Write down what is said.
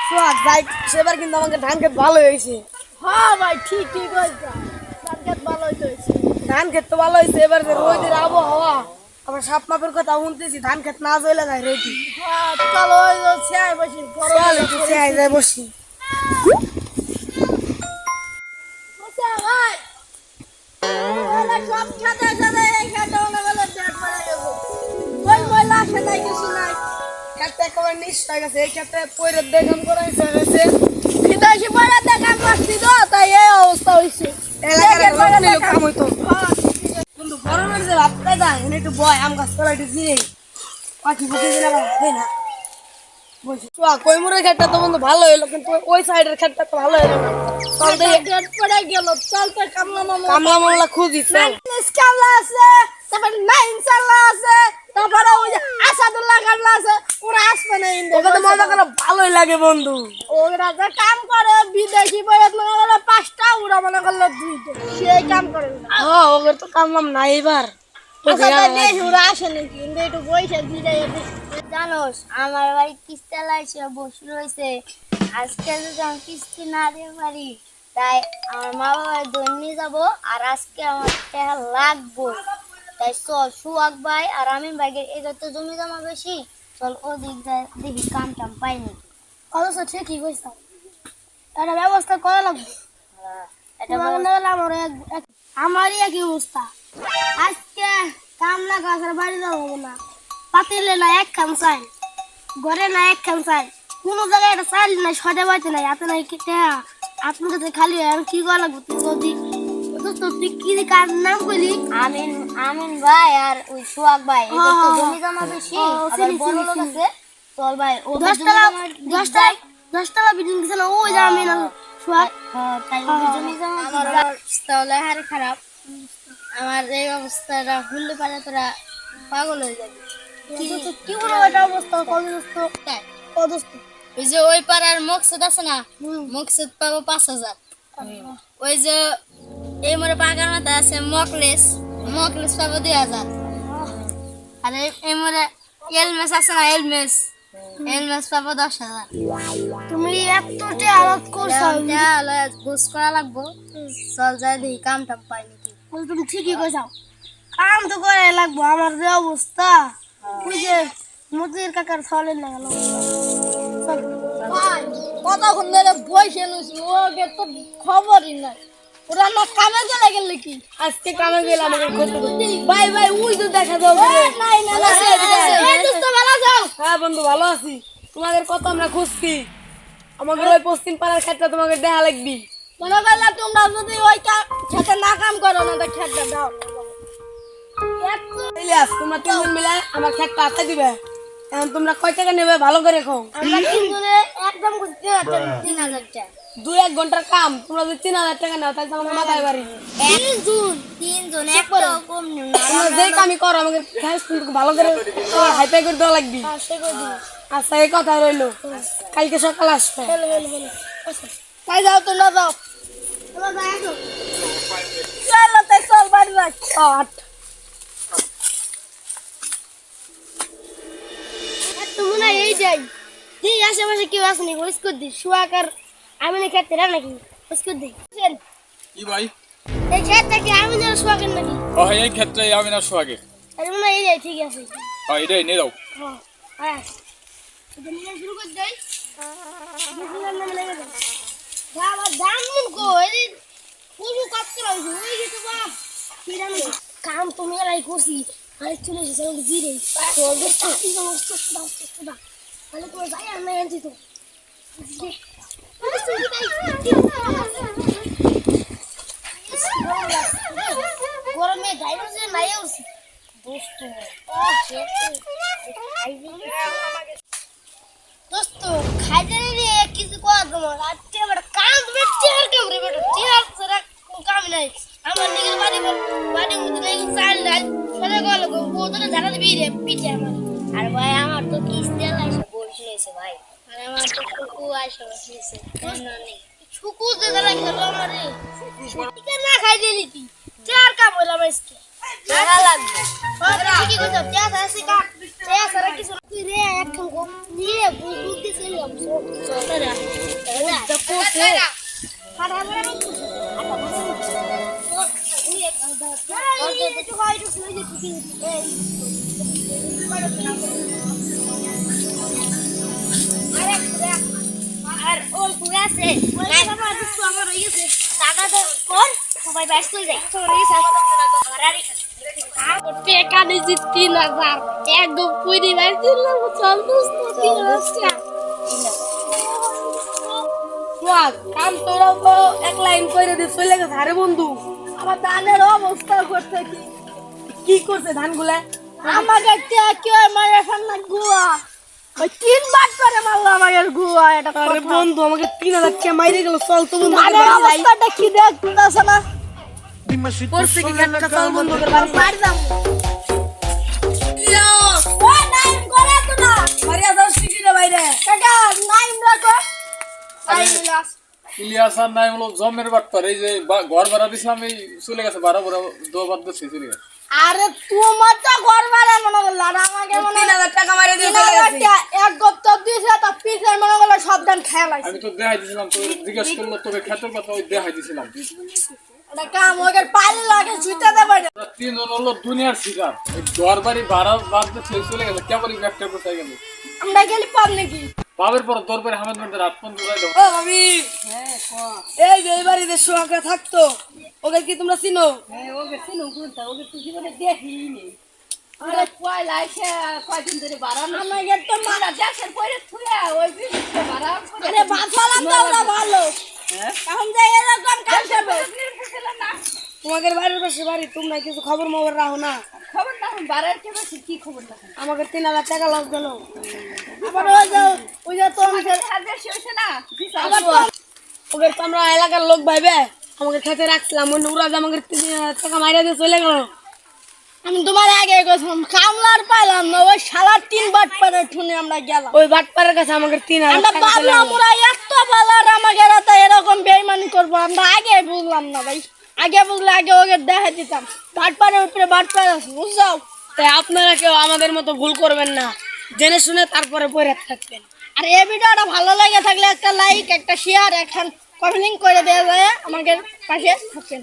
সোহাগ যাই সেবার কিন্তু আমাকে ধান খেত ভালো হয়েছে। হ্যাঁ ভাই ঠিক হয়েছে, ধান খেত ভালো হয়েছে। ধান খেত তো ভালো হয়েছে, এবার যে রোদের আবহাওয়া আবার সাপ মাপের কথা শুনতেছি, ধান খেত না চলে যায় রেডি। হ্যাঁ চলো ওই যে চেয়ার বসি, চল একটু চেয়ে যায় বসি। ভাই সব খেতে খেতে এই খেতে মনে করলে পেট ভরে গেছে। ওই ময়লা খেতে কিছু নাই, খেতে একেবারে নিশ্চয় হয়ে গেছে, এই ক্ষেত্রে পৈরের দেখাম করা হয়েছে। বিদেশি পয়লা দেখান পাচ্ছি তো, তাই এই অবস্থা হয়েছে। কাম হইতো কিন্তু গরমের যে ভাবটা যায় এনে একটু বয় আম গাছ তোলা একটু জিরে পাখি পুখি দিলে হয় না। বলছি কৈমুরের ক্ষেতটা তো বন্ধু ভালো হইলো, কিন্তু ওই সাইডের ক্ষেতটা তো ভালো হইলো না। চল দেখি পেট পড়ে গেল, চল তো কামলা মামলা কামলা মামলা খুঁজি চল। কামলা আছে, তারপরে নাইন চাল্লা আছে, তারপরে ওই যে আসাদুল্লাহ কামলা আছে, ওরা আসবে না ইন্দো। ওকে তো মজা করে ভালোই লাগে বন্ধু। ওরা যে কাম করে বিদেশি বয়স মনে করলো 5টা, ওরা মনে করলো 2টা, সেই কাম করে না। হ্যাঁ ওকে তো কামলাম না এবার। ওরা আসে নাকি কিন্তু একটু বইসে দিলে জানোস আমার বাড়ি কিস্তি লাইছে বসে রয়েছে, আজকে যদি আমি কিস্তি না দিতে পারি তাই আমার মা বাবার দৈন্য যাবো, আর আজকে আমার টাকা লাগবো। তাই চল সুয়াক ভাই আর আমি ভাইয়ের এদের তো জমি জমা বেশি, চল ওদিক যায় দেখি কাম টাম পাই নাকি। অবশ্য ঠিকই কইছ, একটা ব্যবস্থা করা লাগবে। এটা আমারই একই অবস্থা, আজকে কাম না কাছের বাড়ি যাবো না, পাতিলে না এক খান চাই, ঘরে না এক খান চাই, কোনো জায়গায় একটা চাইল নাই, সদে বাড়িতে নাই, হাতে নাই আপনার কাছে খালি হয়। আমি কি করা লাগবো তুই যদি তুই কি কার নাম কইলি? আমিন আমিন ভাই আর ওই সুয়াক ভাই এদের তো জমি জমা বেশি, আবার বড় লোক আছে। চল ভাই ও 10 তলা বিল্ডিং দিছে না, ওই যে আমি না সোহাগ। তাই ওদের জমি জমা তাহলে হারে খারাপ, আমার এই অবস্থাটা ভুললে পারে তোরা পাগল হয়ে যাবে। কি করবো এটা অবস্থা? কদস্ত ওই যে ওই পাড়ার মকসুদ আছে না, মকসুদ পাবো 5,000। ওই যে এই মোড়ে পাকার মাথায় আছে মকলেস, মকলেস পাবো 2,000। আর এই মোড়ে এলমেস আছে না, এলমেস এলমেস পাবো 10,000। তুমি এতটা আলাদ করছো, ঘুষ করা লাগবো, চল যাই দেখি কাম টাম পাই নাকি। তুমি ঠিকই কইছাও, কাম তো করে লাগবো। আমার যে অবস্থা, ওই যে মতির কাকার ফলে না গেল কতক্ষণ ধরে বসে নিছি, ওকে তো খবরই নাই। ওরা না কামে চলে গেল কি? আজকে কামে গেলাম আমাকে করতে ভাই ভাই ওই তো দেখা যাবে। নাই না এই দোস্ত ভালো যাও। হ্যাঁ বন্ধু ভালো আছি, তোমাদের কত আমরা খুঁজছি, আমাদের ওই পশ্চিম পাড়ার ক্ষেতটা তোমাকে দেখা লাগবি। মনে করলা তোমরা যদি ওই খেতে না কাম করো না তো খেতে দাও। ইলিয়াস তোমরা 3 জন মিলে আমার ক্ষেতটা আটকে দিবে। এখন তোমরা কয় টাকা নেবে ভালো করে কও। আমরা তিনজনে একদম 3,000 টাকা। 2-1 ঘন্টার কাম, তোমরা যদি 3,000 টাকা নাও তাহলে তো আমাদের মাথায় বাড়ি। তিনজন একটা কম নেই না। তোমরা যে কামই করো আমাকে কিন্তু ভালো করে হাইফাই করে দেওয়া লাগবি। আচ্ছা এই কথা রইলো, কালকে সকাল আসবে। তাই যাও, তোমরা যাও, তোমরা যাই আসো। চলো তাই চল বাড়ি যাই। তুমি না এই যাই যে আশেপাশে কেউ আসেনি, ওইস করে দিই শুয়াকার আমি না খেতে নাকি ওইস করে দিই। কি ভাই? এই খেতটা কি আমি না শুয়াকের নাকি? ও হ্যাঁ এই ক্ষেত্রে আমি না সোহাগের। আরে মনে হয় এই যাই, ঠিক আছে। হ্যাঁ এটাই নিয়ে যাও। হ্যাঁ হ্যাঁ এটা নিয়ে শুরু করে দেই। বিসমিল্লাহির নামে লেগে যাও। বাবা দামুন কো এই পুরো কাজ করা হই গেছে বা কিরানি কাম তুমি এলাই করছি, আরে চলে এসেছে আমাকে জিরে তো দেখতে কি সমস্যা দাও তাহলে তো যাই আর নাই আনছি তো গরমে যাইবো যে নাই আছি দোস্ত। দোস্ত খাইতে রে কিছু কর তোমার আজকে বড় কাম বেচে আর কাম রে বেটা চেয়ার সারা কাম নাই। আমার নিজের বাড়ি মধ্যে নাই চাল নাই সারা গেল ওদের জানা দিবি রে পিঠে আমার। আর ভাই আমার তো কিস্তি লাইছে বসে রয়েছে ভাই, আর আমার তো কুকু আসে বসেছে নেই। শুকু যে জানা গেল আমার রে ঠিক না খাই দিলি তুই চার কাম হইলাম আজকে টাকা লাগবে। ঠিকই কথা চেয়ার আছে কাট এ সারা কিছু তুই রে একদম গো নিয়ে বুদ্ধি ছিলাম চলরা এটা কোসে খারাপ হবে না একটু হয় একটু শুয়ে যেতে এই আর ওর পুরো আছে বাবা দুটো আমার হয়ে গেছে টাকা তো কর সবাই ব্যস্ত হয়ে যায় সবাই হয়ে গেছে আমার আর টেকা দিয়েছি 3000 একদম পুরি বাইছিলাম চল দোস্ত 3000 সোহাগ কাম তোরাও তো এক লাইন করে দিয়ে চলে গেছে আরে বন্ধু আমার ধানের অবস্থা করছে কি করছে ধানগুলা আমাকে কি মারে সামনে গুয়া ওই 3 বার করে মারলো আমাকে গুয়া এটা আরে বন্ধু আমাকে 3000 টাকা মাইরে গেল চল তো বন্ধু ধানের অবস্থাটা কি দেখতেছ না করছে কি একটা চল বন্ধু বাড়ি যাম ও নাইম করে তো না বাড়ি যাও শিখি রে বাইরে কাকা নাইম রাখো আইলাস ইলিয়াসার নাই হলো জমের বাটপার এই যে ঘর ভাড়া দিছিলাম এই চলে গেছে 12 দুবার দিচ্ছে চলে গেছে আরে তোমার তো ঘর ভাড়া মনে করল আর আমাকে মনে 3000 টাকা মাইরে দিয়ে চলে গেছে এক গপ্ত দিয়েছে তো পিছের মনে করল সাবধান খেয়াল আছে আমি তো দেখাই দিছিলাম তো জিজ্ঞেস করলো তোকে খেতের কথা ওই দেখাই দিছিলাম এটা কাম ওকে পাইলে লাগে জুতা দেবে না ওরা তিনজন হলো দুনিয়ার শিকার ওই ঘর বাড়ি ভাড়া বাদ দিয়ে চলে গেছে কেবল একটা কোথায় গেল আমরা গেলি পাব নাকি বাবের পর তোর পরে হামেদ মধ্যে রাত পর্যন্ত যাই ও আমি এই যে এই বাড়িতে সোহাগা থাকতো ওকে কি তোমরা চিনো ওকে চিনো কোনটা ওকে তুই জীবনে দেখিনি আরে কয় লাইছে কয়দিন ধরে বাড়ানো আমাকে তো মারা দেশের পরে থুয়া ওই বিশে বাড়া আরে বাঁচালাম তো ওরা ভালো এখন যে এরকম কাজ করবে না তোমাদের বাড়ির পাশে বাড়ি তোমরা কিছু খবর মবর রাখো না খবর না বাড়ার কে বেশি কি খবর না আমাকে 3000 টাকা লস গেল আবার ওই যে তো আমাদের বেশি হইছে না আবার তো ওকে তো আমরা এলাকার লোক ভাইবে আমাকে খেতে রাখছিলাম অন্য উড়া আমাকে 3000 টাকা মাইরা দিয়ে চলে গেল আমি তোমার আগে গেছিলাম কামলার পাইলাম না ওই শালা 3 বাট পরে ঠুনে আমরা গেলাম ওই বাটপাড়ের কাছে আমাকে 3000 আমরা টাকা চলে ভাবলাম গেল। ওরা এত বালার আমাকে রাতে এরকম বেইমানি করবো আমরা আগে বুঝলাম না ভাই আগে বুঝলে আগে ওকে দেখা দিতাম বাটপাড়ের উপরে বাটপাড় আছে বুঝছো তাই আপনারা কেউ আমাদের মতো ভুল করবেন না জেনে শুনে তারপরে পরে থাকবেন আর এই ভিডিওটা ভালো লাগে থাকলে একটা লাইক একটা শেয়ার একটা কমেন্ট করে দেওয়া যায় আমাদের পাশে থাকবেন